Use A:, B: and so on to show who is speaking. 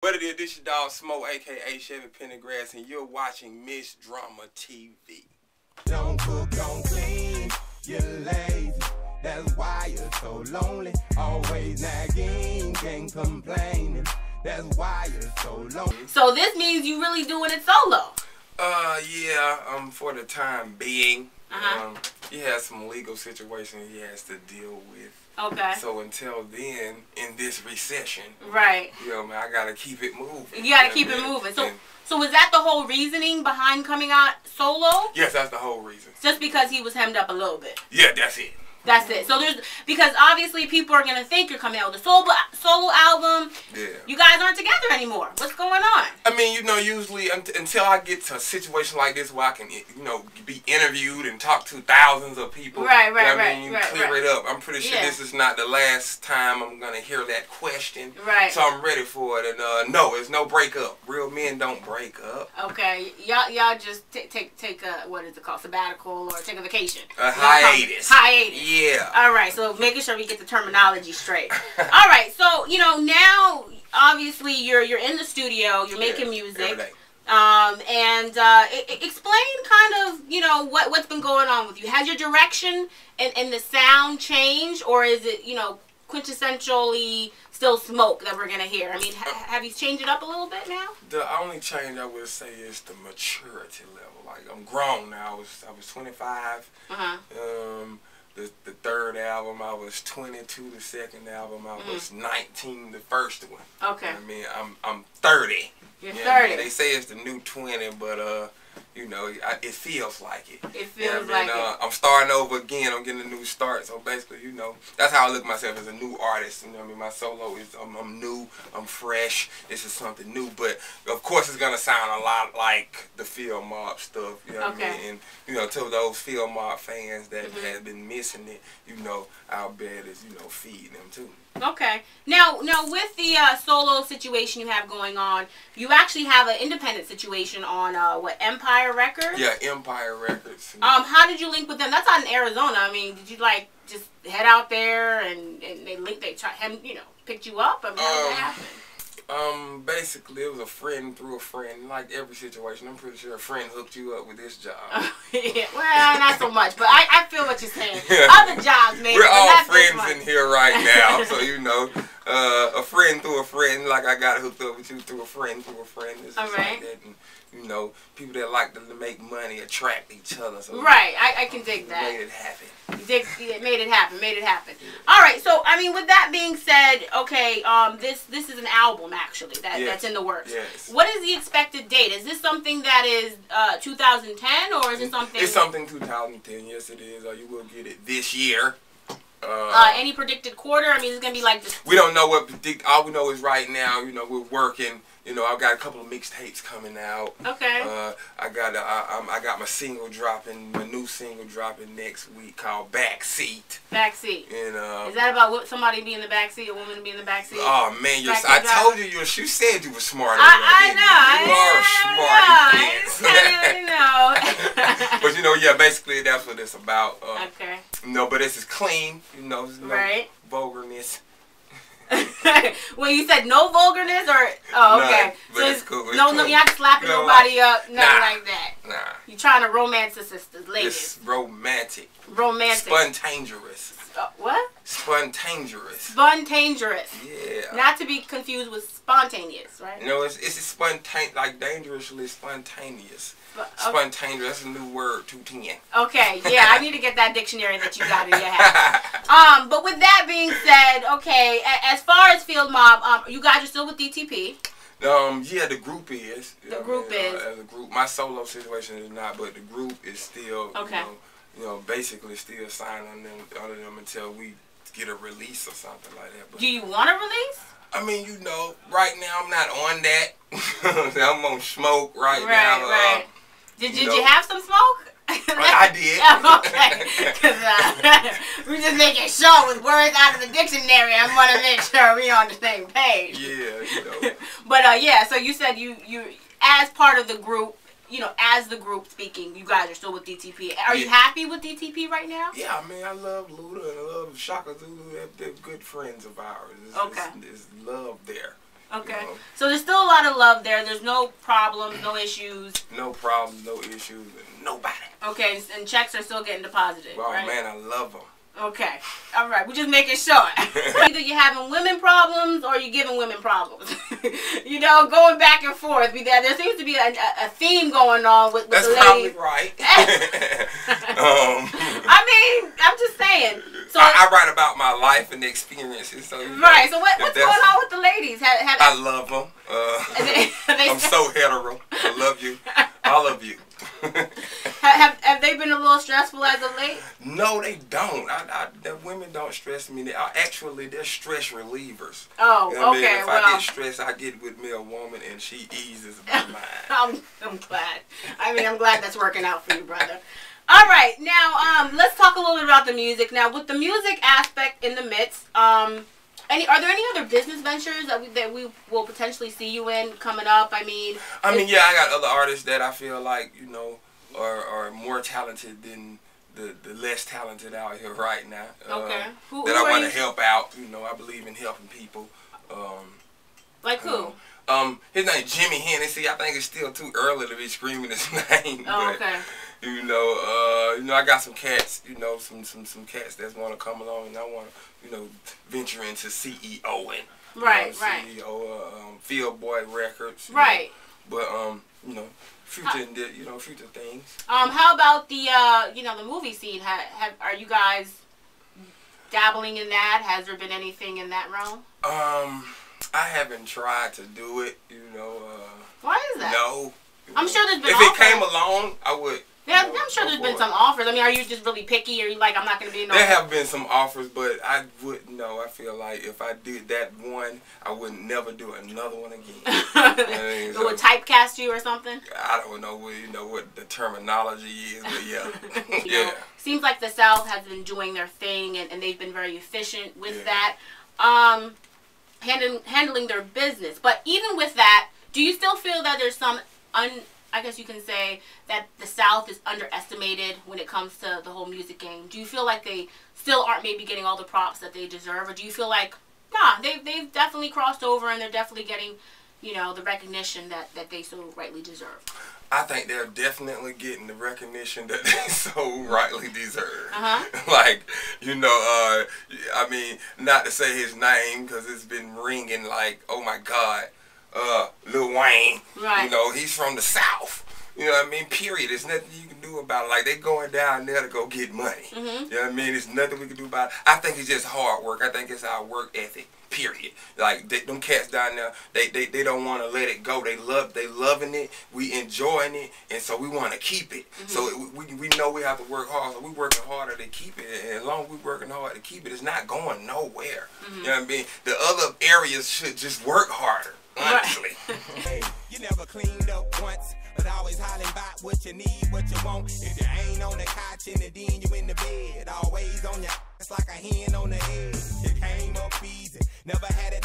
A: What it is, this your dog Smoke, aka Chevy Pendergrass, and you're watching Miss Drama TV.
B: Don't cook, don't clean, you're lazy. That's why you're so lonely. Always nagging, can't complaining. That's why you're so lonely.
C: So this means you really doing it solo?
A: Yeah, for the time being. He has some legal situations he has to deal with.
C: Okay.
A: So until then, in this recession,
C: right?
A: You know, man, I gotta keep it moving.
C: You gotta keep it moving. So was that the whole reasoning behind coming out solo?
A: Yes, that's the whole reason.
C: Just because he was hemmed up a little bit.
A: Yeah, that's it.
C: That's it. So because obviously people are gonna think you're coming out with a solo album.
A: Yeah.
C: You guys aren't together anymore. What's going on?
A: I mean, you know, usually until I get to a situation like this where I can, you know, be interviewed and talk to thousands of people.
C: Right.
A: Clear it up. I'm pretty sure this is not the last time I'm gonna hear that question.
C: Right.
A: So I'm ready for it. And no, it's no breakup. Real men don't break up.
C: Okay. Y'all just take a, what is it called, sabbatical, or take a vacation.
A: A hiatus.
C: Hiatus.
A: Yeah.
C: All right, so making sure we get the terminology straight. All right, so you know now, obviously you're in the studio, you're making music, and explain kind of what's been going on with you. Has your direction and the sound changed, or is it quintessentially still Smoke that we're gonna hear? I mean, have you changed it up a little bit now?
A: The only change I would say is the maturity level. Like, I'm grown now. I was 25. The third album, I was 22. The second album, I was 19. The first one. Okay. I mean, I'm 30.
C: You're 30.
A: They say it's the new 20, but you know, it feels like it.
C: It feels like it.
A: I'm starting over again. I'm getting a new start. So basically, you know, that's how I look at myself as a new artist. You know what I mean? My solo is, I'm new, I'm fresh. This is something new. But, of course, it's going to sound a lot like the Field Mob stuff. You know what I mean? And, you know, to those Field Mob fans that have been missing it, you know, our bed is, you know, feeding them too.
C: Okay. Now with the solo situation you have going on, you actually have an independent situation on what, Empire Records?
A: Yeah, Empire Records.
C: How did you link with them? That's out in Arizona. I mean, did you just head out there and they picked you up? I mean, how did that happen?
A: Basically, it was a friend through a friend. Like every situation, I'm pretty sure a friend hooked you up with this job.
C: Yeah, well, not so much, but I feel what you're saying. Other jobs, maybe.
A: We're all friends in here right now, so you know, a friend through a friend. Like I got hooked up with you through a friend through a friend. It's just like that. And, you know, people that like to make money attract each other. So
C: right, I can dig that.
A: Made it happen.
C: Made it happen. All right, so I mean, with that being said, okay, this is an album actually that's in the works.
A: Yes.
C: What is the expected date? Is this something that is 2010, or is it something?
A: It's something 2010. Yes, it is. You will get it this year.
C: Any predicted quarter? I mean, it's gonna be like this.
A: We don't know what predict. All we know is right now, you know, we're working. You know, I've got a couple of mixtapes coming out.
C: Okay.
A: I got my single dropping, my new single dropping next week called Backseat.
C: Backseat.
A: And
C: is that about somebody being in the backseat, a woman being in the backseat?
A: Oh man, I told you, you said you were smart.
C: I
A: know. But you know, yeah, basically that's what it's about.
C: Okay.
A: No, but this is clean. You know, there's no vulgarness.
C: Well, you said no vulgarness, or okay.
A: But it's cool. It's
C: no,
A: cool.
C: you're not slapping nobody up, nothing like that.
A: Nah.
C: You're trying to romance the sisters, ladies.
A: It's romantic.
C: Romantic.
A: Spontaneous.
C: What?
A: Spontaneous.
C: Spontaneous.
A: Yeah.
C: Not to be confused with spontaneous, right?
A: No, it's spontaneous, like dangerously spontaneous. Spontaneous, that's a new word, 210.
C: Okay, yeah, I need to get that dictionary that you got in your house. But with that being said, okay, as far as Field Mob, you guys are still with DTP.
A: Yeah, the group is.
C: The group is.
A: As a group, my solo situation is not, but the group is still, you know, basically still signed on them until we get a release or something like that. But
C: do you want a release?
A: I mean, you know, right now I'm not on that. I'm on Smoke right now.
C: Right. Did you have some smoke?
A: I did.
C: Okay. Because we're just making sure with words out of the dictionary. I want to make sure we're on the same page.
A: Yeah, you know.
C: But yeah, so you said you as part of the group, you know, as the group speaking, you guys are still with DTP. Are you happy with DTP right now?
A: Yeah, I mean, I love Luda and I love Shaka Zulu. They're good friends of ours. There's love there.
C: Okay.
A: You know?
C: So there's still a lot of love there. There's no problems, no issues.
A: No problems, no issues, nobody.
C: Okay, and checks are still getting deposited,
A: Oh,
C: right?
A: man, I love them.
C: Okay. All right. We're just making sure. Either you're having women problems or you're giving women problems. You know, going back and forth. There seems to be a theme going on with
A: That's
C: the ladies.
A: probably right.
C: I mean, I'm just saying. So
A: I write about my life and the experiences. So,
C: right. So what's going on with the ladies?
A: I love them. I'm so hetero. I love you. All of you.
C: Have they been a little stressful as of late?
A: No, they don't. The women don't stress me. They're stress relievers.
C: Oh,
A: you know
C: okay.
A: If I get stressed, I get with me a woman and she eases my mind.
C: I'm glad. I mean, I'm glad that's working out for you, brother. All right, now let's talk a little bit about the music. Now, with the music aspect in the midst, are there any other business ventures that we will potentially see you in coming up? I mean,
A: yeah, I got other artists that I feel like are more talented than the less talented out here right now.
C: Okay. Who
A: I want to help out. I believe in helping people.
C: Like who?
A: His name Jimmy Hennessy. I think it's still too early to be screaming his name.
C: Oh,
A: but,
C: okay.
A: I got some cats. Some cats that want to come along, and I want to, venture into CEO and
C: right.
A: CEO, Field Boy Records.
C: Right.
A: But future things.
C: How about the the movie scene? Are you guys dabbling in that? Has there been anything in that realm?
A: I haven't tried to do it.
C: Why is that?
A: No.
C: I'm sure there's been.
A: If it came along, I would.
C: Yeah, I'm sure there's been some offers. I mean, are you just really picky, or you like, I'm not going to be in no...
A: There have been some offers, but I wouldn't know. I feel like if I did that one, I would never do another one again.
C: Would typecast you or something?
A: I don't know what the terminology is, but yeah. Yeah.
C: Seems like the South has been doing their thing, and they've been very efficient with that, handling their business. But even with that, do you still feel that there's some I guess you can say that the South is underestimated when it comes to the whole music game? Do you feel like they still aren't maybe getting all the props that they deserve? Or do you feel like, nah, they've definitely crossed over and they're definitely getting, the recognition that they so rightly deserve?
A: I think they're definitely getting the recognition that they so rightly deserve.
C: Uh-huh.
A: I mean, not to say his name because it's been ringing like, oh my God. Lil Wayne,
C: right.
A: He's from the South. You know what I mean? Period. There's nothing you can do about it. Like, they going down there to go get money.
C: Mm-hmm.
A: You know what I mean? There's nothing we can do about it. I think it's just hard work. I think it's our work ethic. Period. Like, them cats down there, they don't want to let it go. They loving it. We enjoying it, and so we want to keep it. Mm-hmm. So we know we have to work hard. So we working harder to keep it. And as long as we working hard to keep it, it's not going nowhere. Mm-hmm. You know what I mean? The other areas should just work harder. Honestly.
B: Hey, you never cleaned up once, but always hollering about what you need, what you want. If you ain't on the couch in the den, you in the bed. Always on your ass like a hen on the head. You came up easy, never had it.